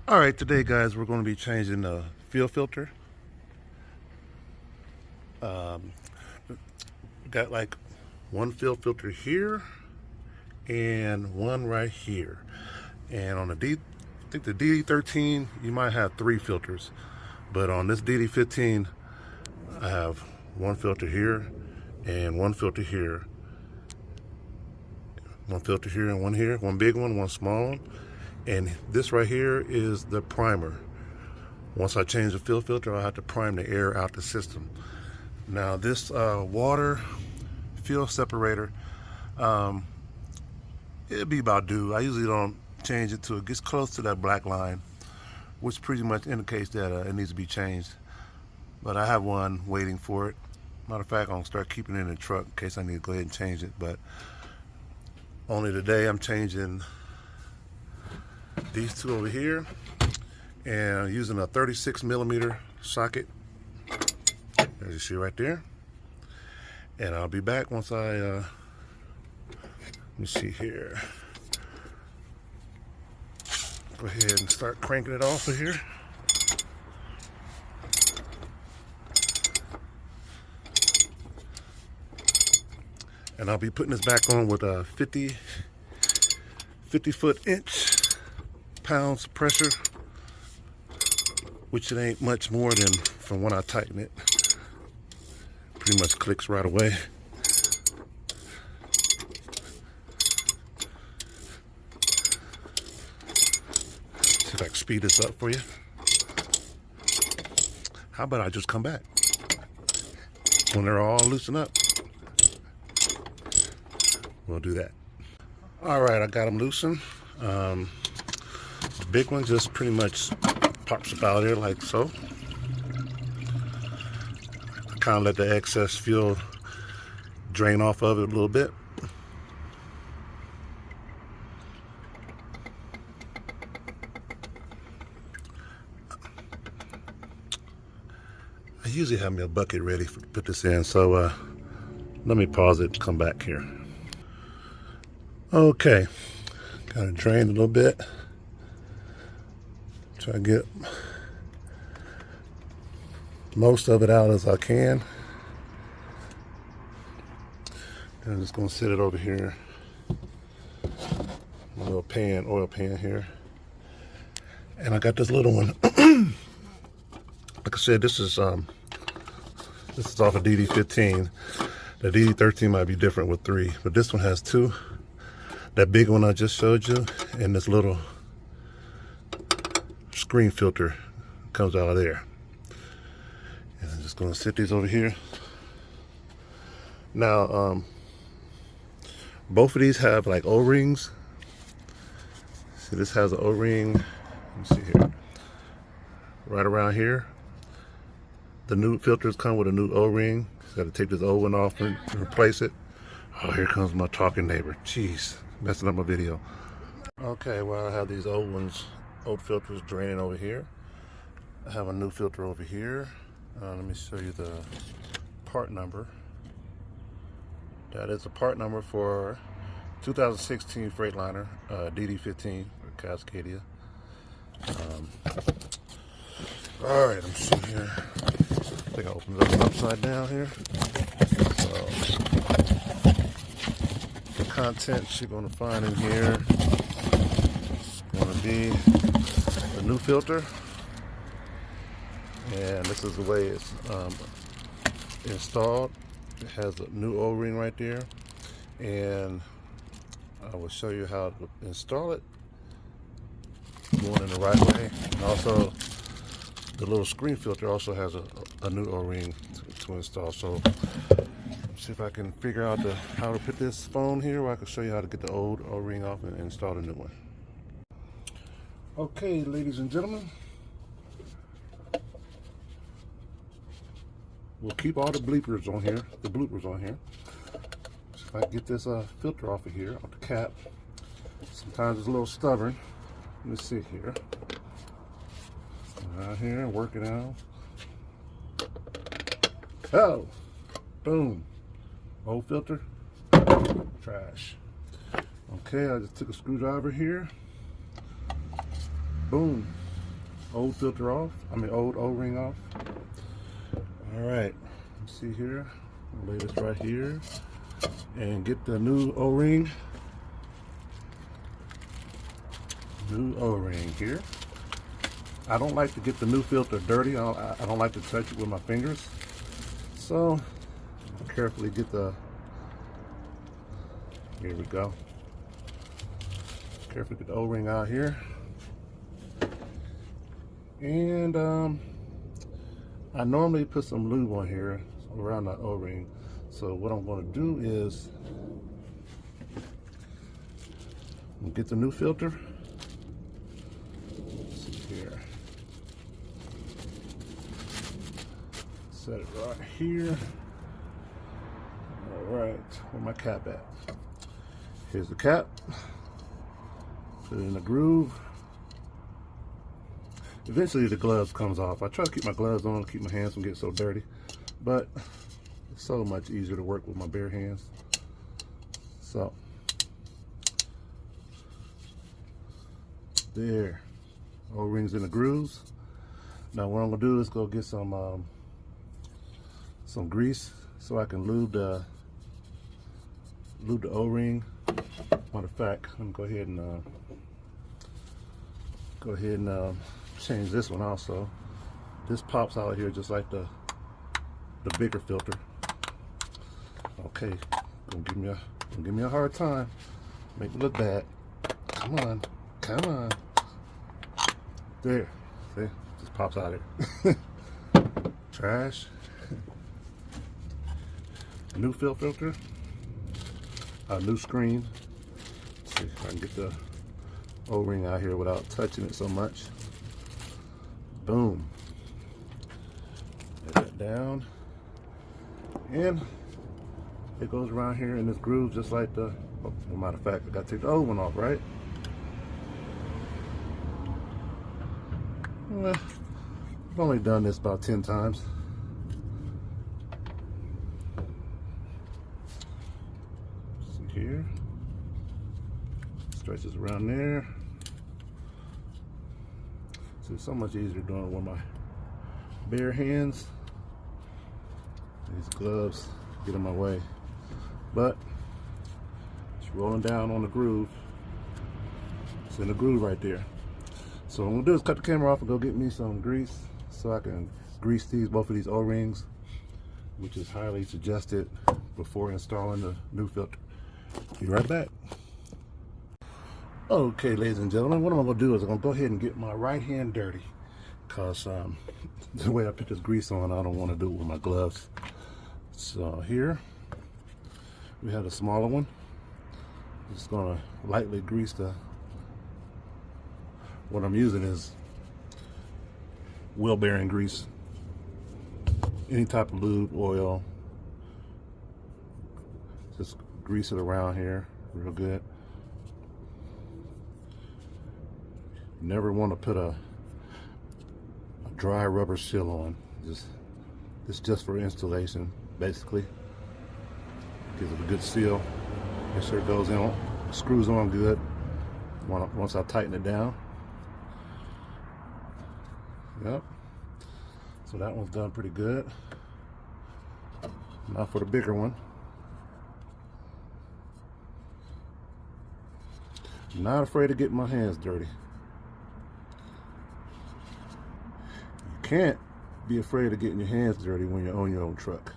All right, today guys, we're going to be changing the fuel filter. Got like one fuel filter here and one right here. And on the I think the dd13, you might have 3 filters, but on this dd15, I have one filter here and one filter here. One filter here and one here, one big one small one. And this right here is the primer. Once I change the fuel filter, I'll have to prime the air out the system. Now this water fuel separator, it'll be about due. I usually don't change it till it gets close to that black line, which pretty much indicates that it needs to be changed. But I have one waiting for it. Matter of fact, I'm gonna start keeping it in the truck in case I need to go ahead and change it. But only today I'm changing these two over here, and I'm using a 36mm socket, as you see right there. And I'll be back once I let me see here, go ahead and start cranking it off of here. And I'll be putting this back on with a 50 foot-pounds pressure, which it ain't much more than from when I tighten it. Pretty much clicks right away. See if I can speed this up for you. How about I just come back when they're all loosened up? We'll do that. All right, I got them loosened. The big one just pretty much pops up out here like so. I kind of let the excess fuel drain off of it a little bit. I usually have me a bucket ready to put this in, so let me pause it and come back here. Okay, got it drained a little bit. Try to get most of it out as I can. And I'm just gonna set it over here. My little pan, oil pan here. And I got this little one. Like I said, this is off of dd15. The dd13 might be different with 3, but this one has 2. That big one I just showed you, and this little screen filter comes out of there. And I'm just gonna sit these over here. Now, both of these have like O-rings. See, this has an O-ring, let me see here, right around here. The new filters come with a new O-ring. Got to take this old one off and replace it. Oh, here comes my talking neighbor. Jeez, messing up my video. Okay, well, I have these old filters draining over here. I have a new filter over here. Let me show you the part number. That is a part number for 2016 Freightliner dd15 for Cascadia. All right, I'm sitting here. I think I opened it up upside down here. So the contents you're going to find in here is going to be a new filter, and this is the way it's installed. It has a new O-ring right there, and I will show you how to install it going in the right way. And also the little screen filter also has a new O-ring to install. So let's see if I can figure out how to put this phone here, where I can show you how to get the old O-ring off and install the new one. Okay, ladies and gentlemen, we'll keep all the bloopers on here. So if I get this filter off of here, off the cap, sometimes it's a little stubborn. Let me see here. Out here, work it out. Oh, boom. Old filter, trash. Okay, I just took a screwdriver here. Boom. old filter off. I mean old O-ring off. All right, let's see here. I'll lay this right here and get the new O-ring. New O-ring here. I don't like to get the new filter dirty. I don't like to touch it with my fingers. So I'll carefully get the, here we go. Carefully get the O-ring out here. And I normally put some lube on here around the O-ring. So what I'm going to do is get the new filter. Let's see here. Set it right here. All right, where my cap at? Here's the cap. Put it in the groove. Eventually the gloves comes off. I try to keep my gloves on, keep my hands from getting so dirty, but it's so much easier to work with my bare hands. So there, O-rings in the grooves. Now what I'm gonna do is go get some grease so I can lube the O-ring. Matter of fact, let me go ahead and change this one also. This pops out here just like the bigger filter. Okay, gonna give me a hard time. Make it look bad. Come on, come on. There, see, just pops out here. Trash. New fill filter. New screen. Let's see if I can get the O-ring out here without touching it so much. Boom. Let that down. And it goes around here in this groove just like the, oh, as a matter of fact, I gotta take the old one off, right? Well, I've only done this about 10 times. See here. Stretches around there. So it's so much easier doing it with my bare hands. These gloves get in my way. But it's rolling down on the groove. It's in the groove right there. So what I'm gonna do is cut the camera off and go get me some grease so I can grease both of these O-rings, which is highly suggested before installing the new filter. Be right back. Okay, ladies and gentlemen, what I'm gonna do is I'm gonna go ahead and get my right hand dirty, because the way I put this grease on, I don't want to do it with my gloves. So here we have a smaller one. Just gonna lightly grease the, what I'm using is wheel bearing grease, any type of lube, oil. Just grease it around here real good. You never want to put a dry rubber seal on. It's just for installation, basically. Gives it a good seal. Make sure it goes in, screws on good once I tighten it down. Yep. So that one's done pretty good. Now for the bigger one. I'm not afraid to get my hands dirty. You can't be afraid of getting your hands dirty when you're on your own truck.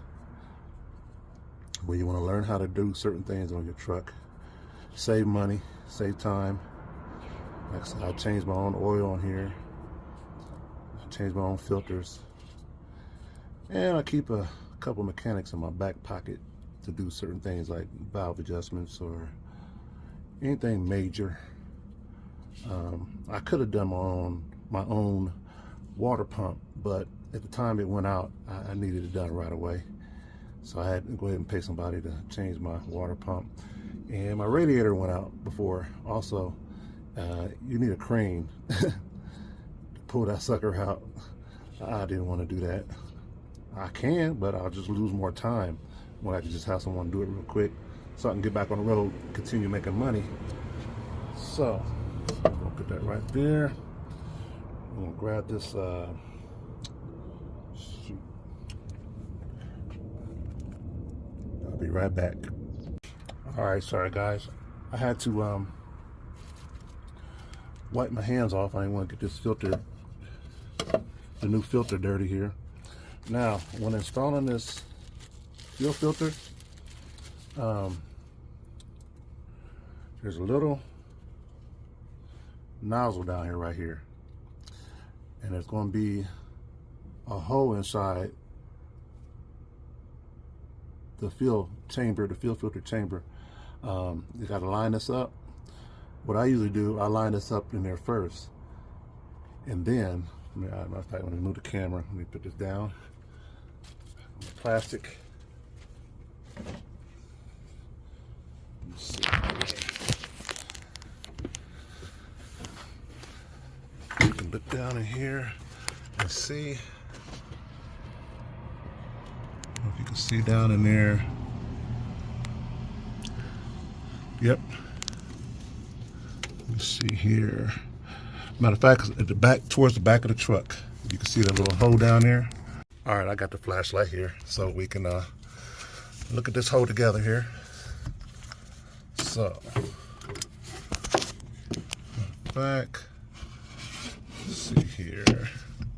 When you want to learn how to do certain things on your truck. Save money, save time. Like I said, I changed my own oil on here. Change my own filters, and I keep a couple mechanics in my back pocket to do certain things like valve adjustments or anything major. I could have done my own water pump, but at the time it went out, I needed it done right away, so I had to go ahead and pay somebody to change my water pump. And my radiator went out before also. You need a crane pull that sucker out. I didn't want to do that. I can, but I'll just lose more time when I can just have someone do it real quick so I can get back on the road, continue making money. So I'm gonna put that right there. I'm gonna grab this shoot. I'll be right back. All right, sorry guys. I had to wipe my hands off. I didn't want to get this filter, the new filter, dirty here. Now, when installing this fuel filter, there's a little nozzle down here, right here, and there's going to be a hole inside the fuel chamber, the fuel filter chamber. You got to line this up. What I usually do, I line this up in there first, and then, matter of fact, let me move the camera. Let me put this down. Plastic. Let's see. You can look down in here and see. I don't know if you can see down in there. Yep. Let me see here. Matter of fact, at the back, towards the back of the truck, you can see that little hole down there. All right, I got the flashlight here so we can look at this hole together here. So, back. Let's see here.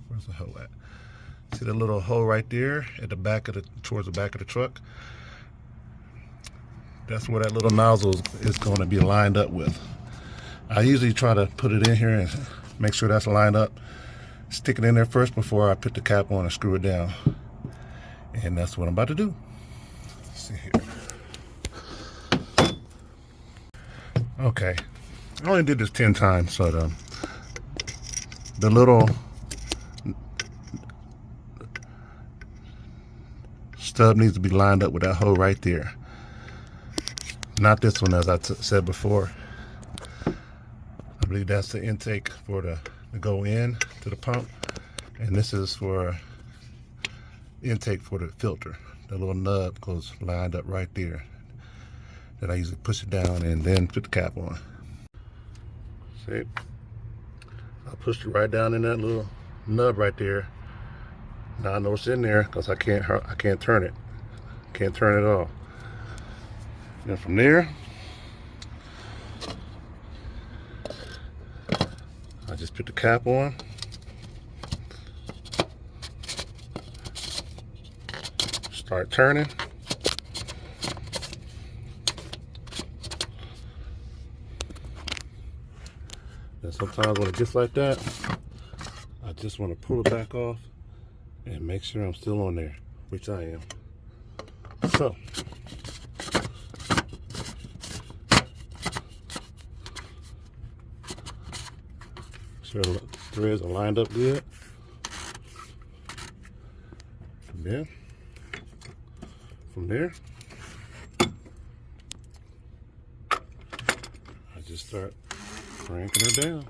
Where's the hole at? See the little hole right there at the back of the, towards the back of the truck? That's where that little nozzle is going to be lined up with. I usually try to put it in here and make sure that's lined up. Stick it in there first before I put the cap on and screw it down. And that's what I'm about to do. Let's see here. Okay, I only did this 10 times, so the little stub needs to be lined up with that hole right there. Not this one, as I said before. I believe that's the intake for the to go in to the pump, and this is for intake for the filter. The little nub goes lined up right there. Then I usually push it down and then put the cap on. See, I pushed it right down in that little nub right there. Now I know it's in there because I can't turn it. Can't turn it off. Then from there, I just put the cap on. Start turning. And sometimes when it gets like that, I just want to pull it back off and make sure I'm still on there, which I am. So, sure the threads are lined up good. And then, from there, I just start cranking her down.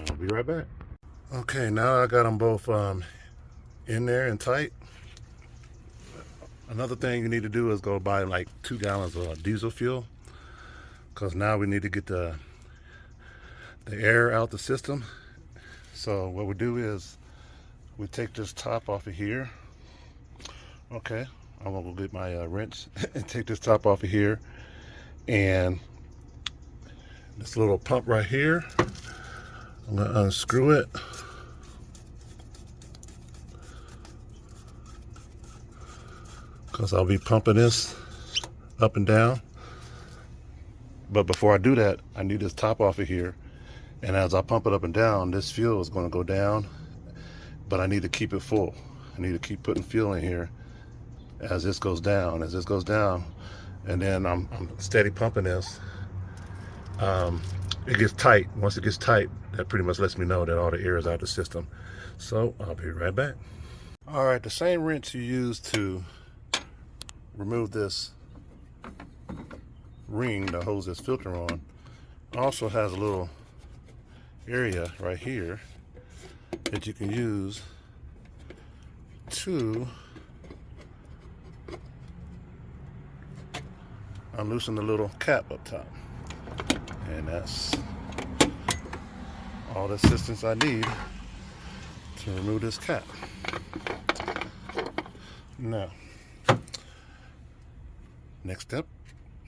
I'll be right back. Okay, now I got them both in there and tight. Another thing you need to do is go buy like 2 gallons of diesel fuel, because now we need to get the air out the system. So what we do is we take this top off of here. Okay, I'm gonna go get my wrench and take this top off of here, and this little pump right here, I'm gonna unscrew it. Because I'll be pumping this up and down. But before I do that, I need this top off of here. And as I pump it up and down, this fuel is going to go down. But I need to keep it full. I need to keep putting fuel in here as this goes down. As this goes down, and then I'm steady pumping this. It gets tight. Once it gets tight, that pretty much lets me know that all the air is out of the system. So I'll be right back. All right, the same wrench you use to remove this ring that holds this filter on also has a little area right here that you can use to unloosen the little cap up top. And that's all the assistance I need to remove this cap. Now, next step,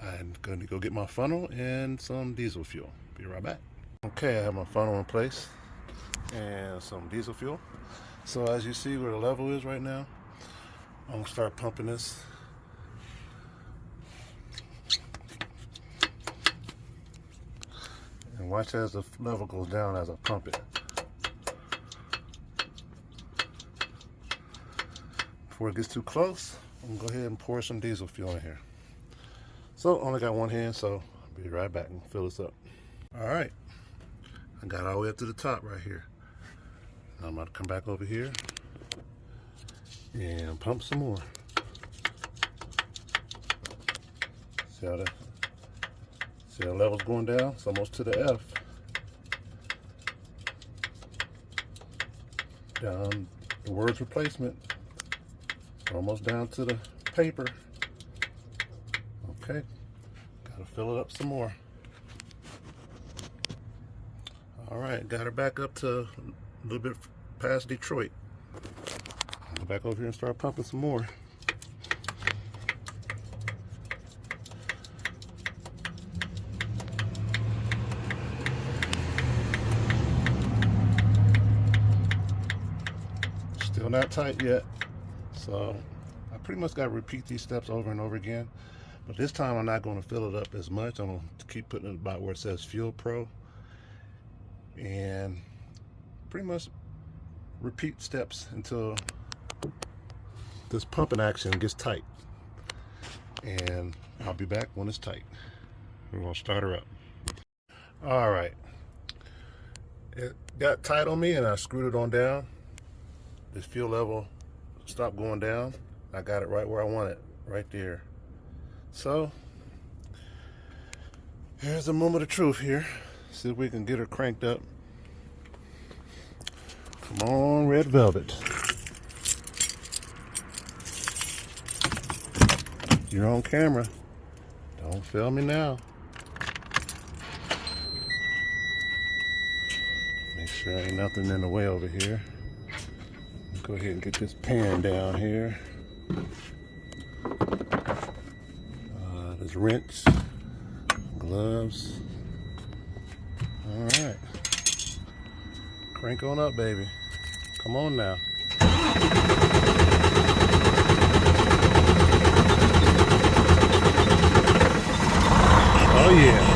I'm going to go get my funnel and some diesel fuel. Be right back. Okay, I have my funnel in place and some diesel fuel. So as you see where the level is right now, I'm going to start pumping this. And watch as the level goes down as I pump it. Before it gets too close, I'm going to go ahead and pour some diesel fuel in here. So, only got one hand, so I'll be right back and fill this up. Alright, I got all the way up to the top right here. Now I'm about to come back over here and pump some more. See how the level's going down? It's almost to the F. Down the words replacement. Almost down to the paper. Okay, gotta fill it up some more. All right, got her back up to a little bit past Detroit. Go back over here and start pumping some more. Still not tight yet. So I pretty much got to repeat these steps over and over again, but this time I'm not going to fill it up as much. I'm going to keep putting it about where it says Fuel Pro and pretty much repeat steps until this pumping action gets tight, and I'll be back when it's tight. We're going to start her up. All right, it got tight on me and I screwed it on down. This fuel level stop going down. I got it right where I want it, right there. So here's the moment of truth here. See if we can get her cranked up. Come on, Red Velvet. You're on camera. Don't fail me now. Make sure ain't nothing in the way over here. Go ahead and get this pan down here. There's wrench, gloves. All right, crank on up, baby. Come on now. Oh yeah.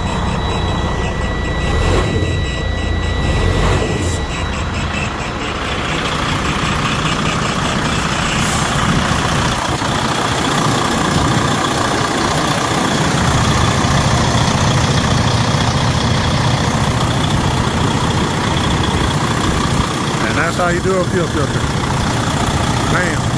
That's how you do a fuel filter. Bam.